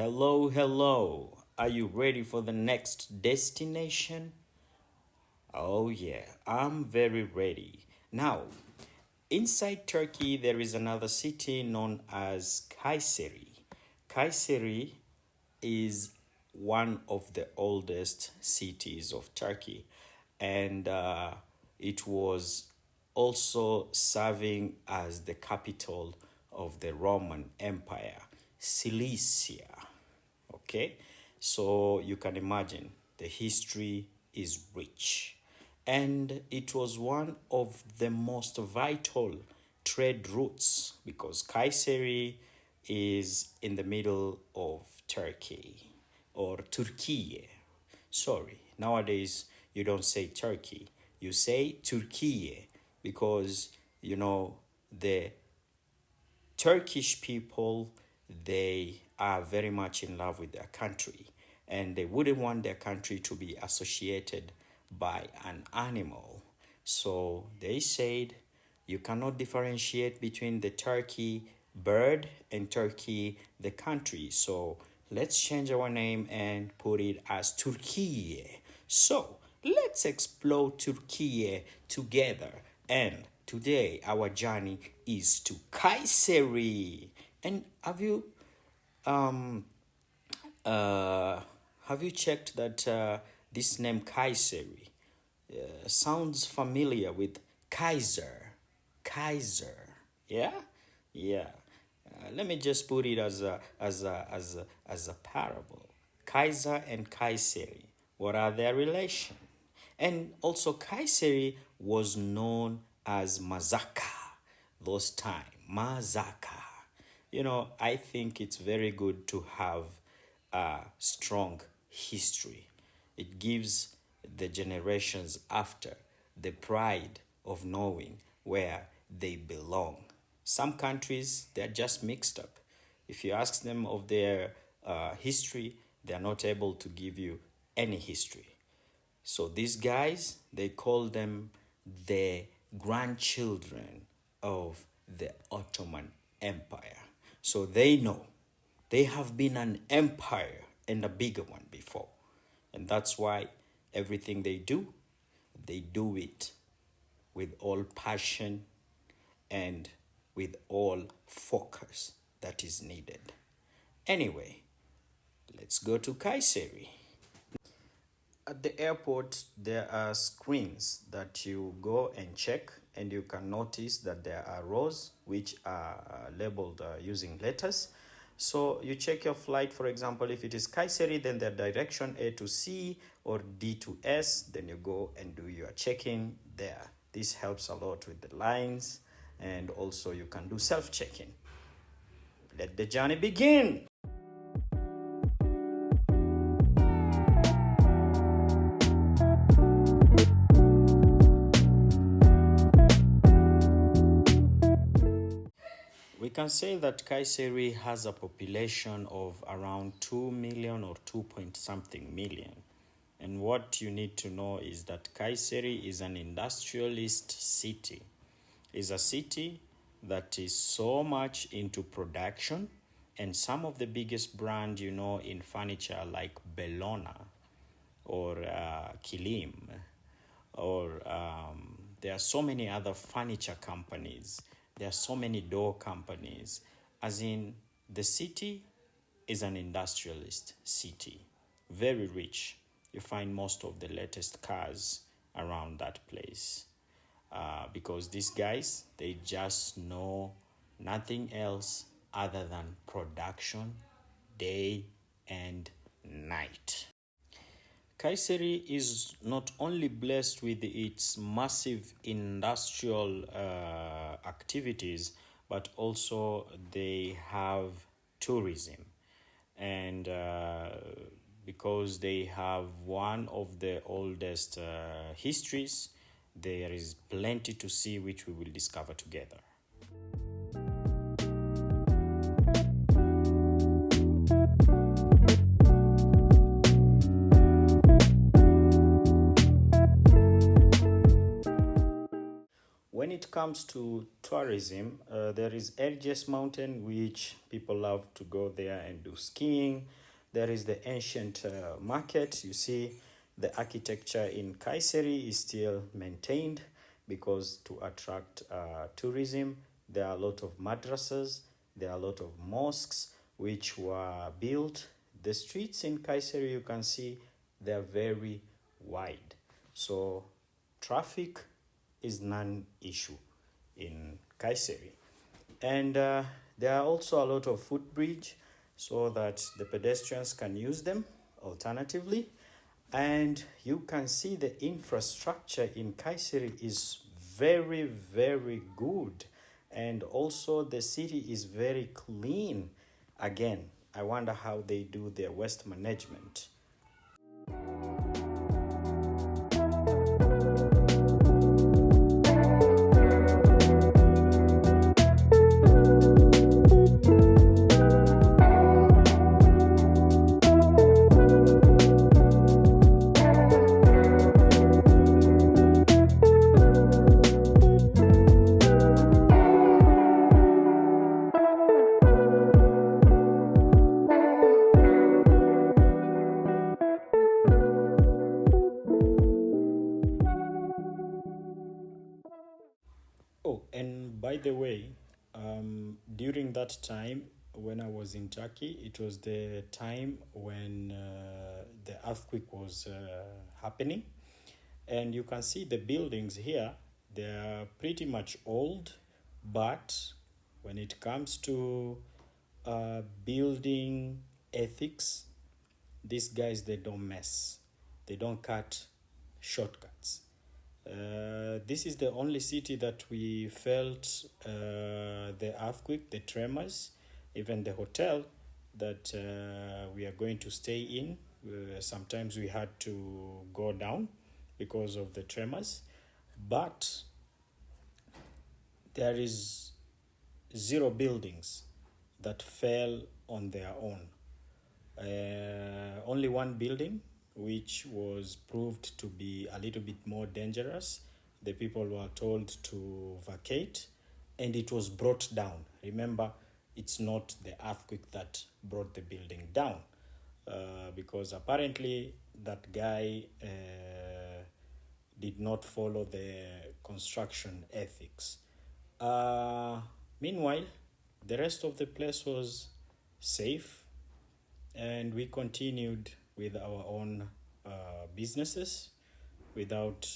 Hello, hello. Are you ready for the next destination? Oh, yeah, I'm very ready. Now, inside Turkey, there is another city known as Kayseri. Kayseri is one of the oldest cities of Turkey, and it was also serving as the capital of the Roman Empire, Cilicia. Okay, so you can imagine the history is rich, and it was one of the most vital trade routes because Kayseri is in the middle of Turkey or Turkiye. Sorry, nowadays you don't say Turkey, you say Turkiye because the Turkish people, they are very much in love with their country and they wouldn't want their country to be associated by an animal. So they said you cannot differentiate between the turkey bird and Turkey the country. So let's change our name and put it as Turkiye. So let's explore Turkiye together. And today our journey is to Kayseri. And um have you checked that this name Kayseri sounds familiar with Kaiser? Kaiser. Yeah? Yeah. Let me just put it as a parable. Kaiser and Kayseri. What are their relation? And also Kayseri was known as Mazaka those time. Mazaka. I think it's very good to have a strong history. It gives the generations after the pride of knowing where they belong. Some countries, they're just mixed up. If you ask them of their history, they're not able to give you any history. So these guys, they call them the grandchildren of the Ottoman Empire. So they know they have been an empire and a bigger one before. And that's why everything they do it with all passion and with all focus that is needed. Anyway, let's go to Kayseri. At the airport, there are screens that you go and check, and you can notice that there are rows which are labeled using letters. So you check your flight, for example, if it is Kayseri, then the direction A to C or D to S, then you go and do your check-in there. This helps a lot with the lines, and also you can do self-check-in. Let the journey begin. We can say that Kayseri has a population of around 2 million or 2 point something million. And what you need to know is that Kayseri is an industrialist city. It's a city that is so much into production, and some of the biggest brands in furniture like Bellona or Kilim or there are so many other furniture companies. There are so many door companies. As in, the city is an industrialist city, very rich. You find most of the latest cars around that place because these guys, they just know nothing else other than production day and night. Kayseri is not only blessed with its massive industrial activities, but also they have tourism. And because they have one of the oldest histories, there is plenty to see which we will discover together. When it comes to tourism, there is Erciyes Mountain, which people love to go there and do skiing. There is the ancient market. You see, the architecture in Kayseri is still maintained because to attract tourism, there are a lot of madrasas, there are a lot of mosques which were built. The streets in Kayseri, you can see, they're very wide. So traffic is non-issue in Kayseri. And there are also a lot of footbridge so that the pedestrians can use them alternatively. And you can see the infrastructure in Kayseri is very, very good. And also the city is very clean. Again, I wonder how they do their waste management. Oh, and by the way, during that time when I was in Turkey, it was the time when the earthquake was happening. And you can see the buildings here, they are pretty much old, but when it comes to building ethics, these guys, they don't mess, they don't cut shortcuts. This is the only city that we felt the earthquake, the tremors, even the hotel that we are going to stay in. Sometimes we had to go down because of the tremors, but there is zero buildings that fell on their own. Only one building which was proved to be a little bit more dangerous. The people were told to vacate and it was brought down. Remember, it's not the earthquake that brought the building down because apparently that guy did not follow the construction ethics. Meanwhile, the rest of the place was safe and we continued with our own businesses without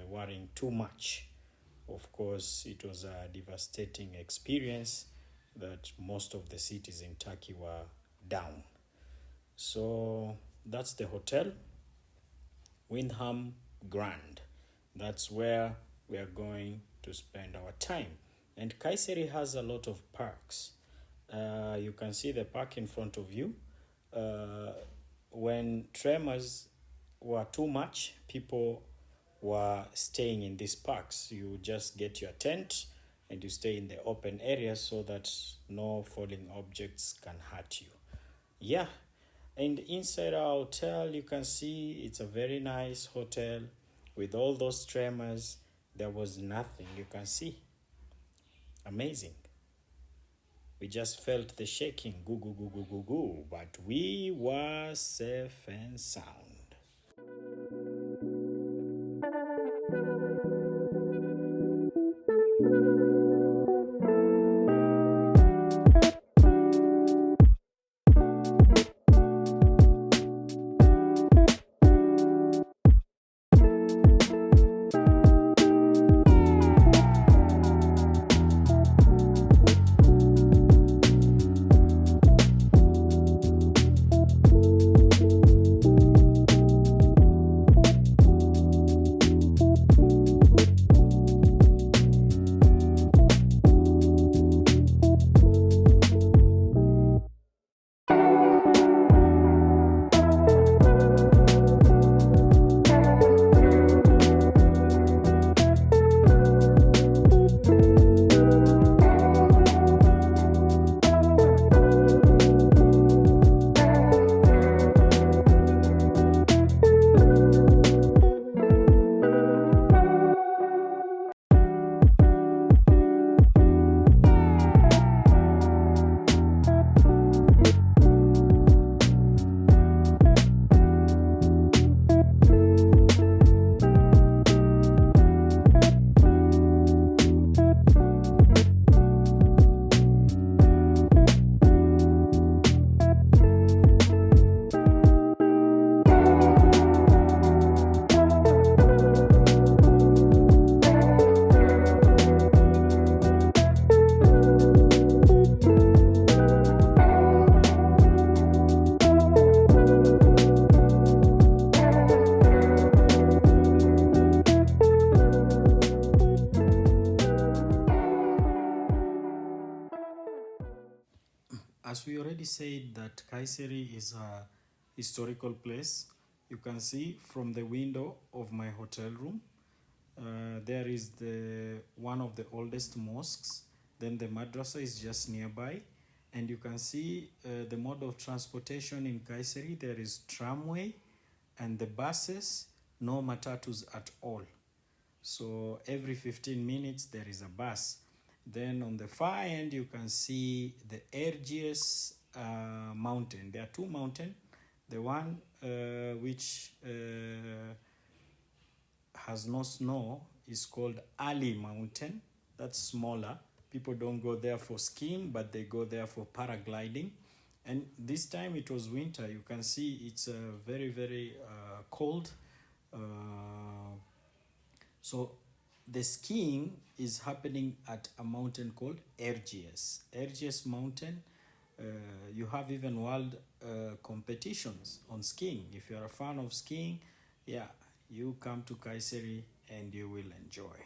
worrying too much. Of course, it was a devastating experience that most of the cities in Turkey were down. So that's the hotel, Windham Grand. That's where we are going to spend our time. And Kayseri has a lot of parks. You can see the park in front of you. When tremors were too much, people were staying in these parks. You just get your tent and you stay in the open area so that no falling objects can hurt you. Yeah, and inside our hotel, you can see it's a very nice hotel with all those tremors. There was nothing, you can see. Amazing. We just felt the shaking, goo, goo, goo, goo, goo, goo, but we were safe and sound. already said that Kayseri is a historical place. You can see from the window of my hotel room. There is the one of the oldest mosques. Then the madrasa is just nearby, and you can see the mode of transportation in Kayseri. There is tramway, and the buses, no matatus at all. So every 15 minutes there is a bus. Then on the far end you can see the Erciyes mountain. There are two mountains. The one which has no snow is called Ali Mountain. That's smaller. People don't go there for skiing, but they go there for paragliding. And this time it was winter. You can see it's very, very cold. So the skiing is happening at a mountain called Erciyes. Erciyes mountain. You have even world competitions on skiing. If you're a fan of skiing, yeah, you come to Kayseri and you will enjoy.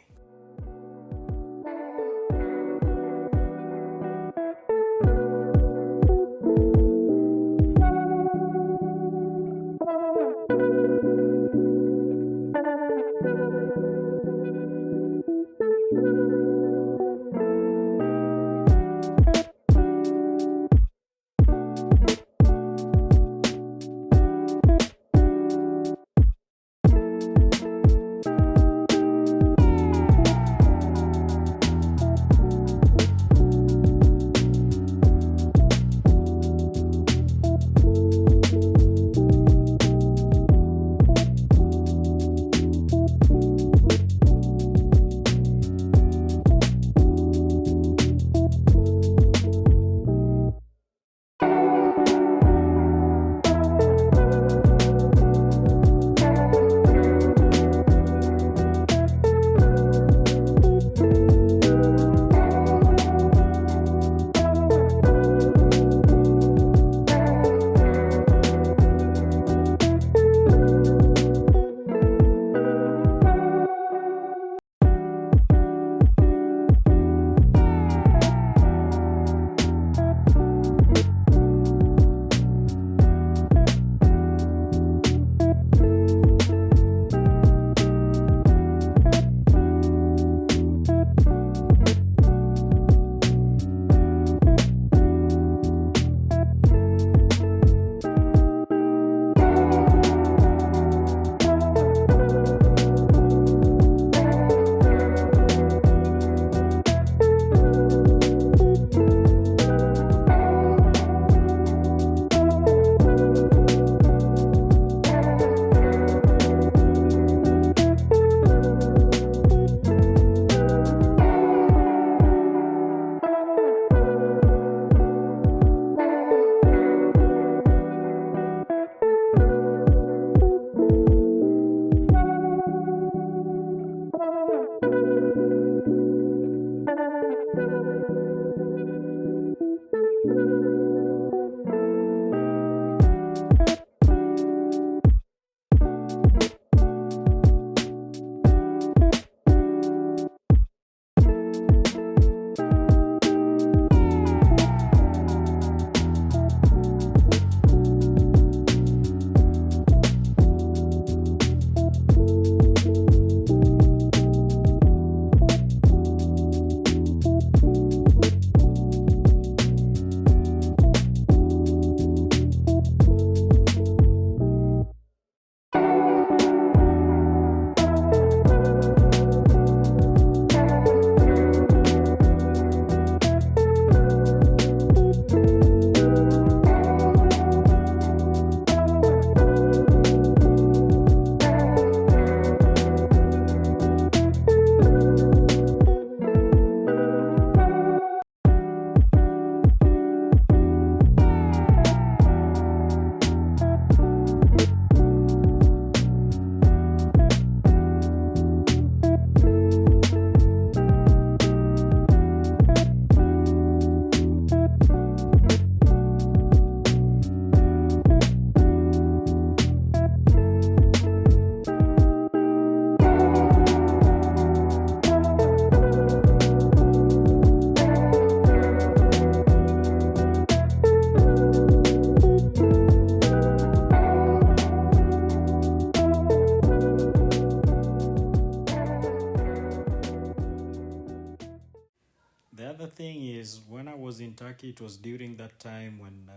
Turkey. It was during that time when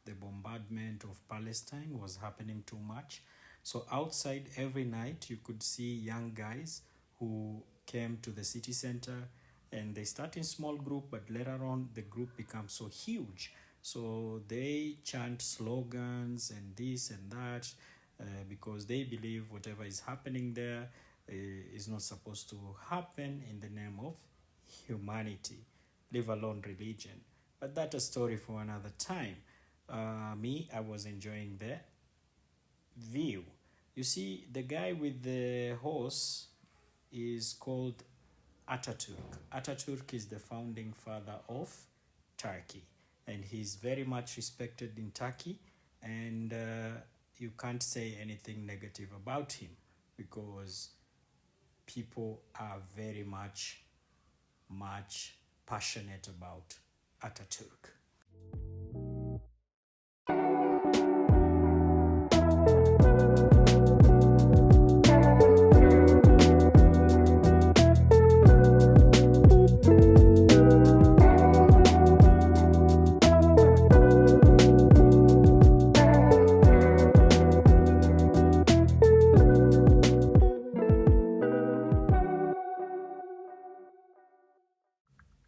the bombardment of Palestine was happening too much. So outside every night, you could see young guys who came to the city center, and they start in small group, but later on the group becomes so huge. So they chant slogans and this and that, because they believe whatever is happening there is not supposed to happen in the name of humanity, leave alone religion. But that's a story for another time. I was enjoying the view. You see, the guy with the horse is called Ataturk. Ataturk is the founding father of Turkey, and he's very much respected in Turkey, and you can't say anything negative about him because people are very much passionate about Ataturk.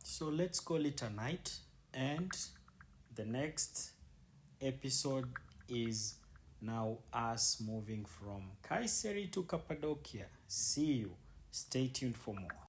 So let's call it a night, and the next episode is now us moving from Kayseri to Cappadocia. See you. Stay tuned for more.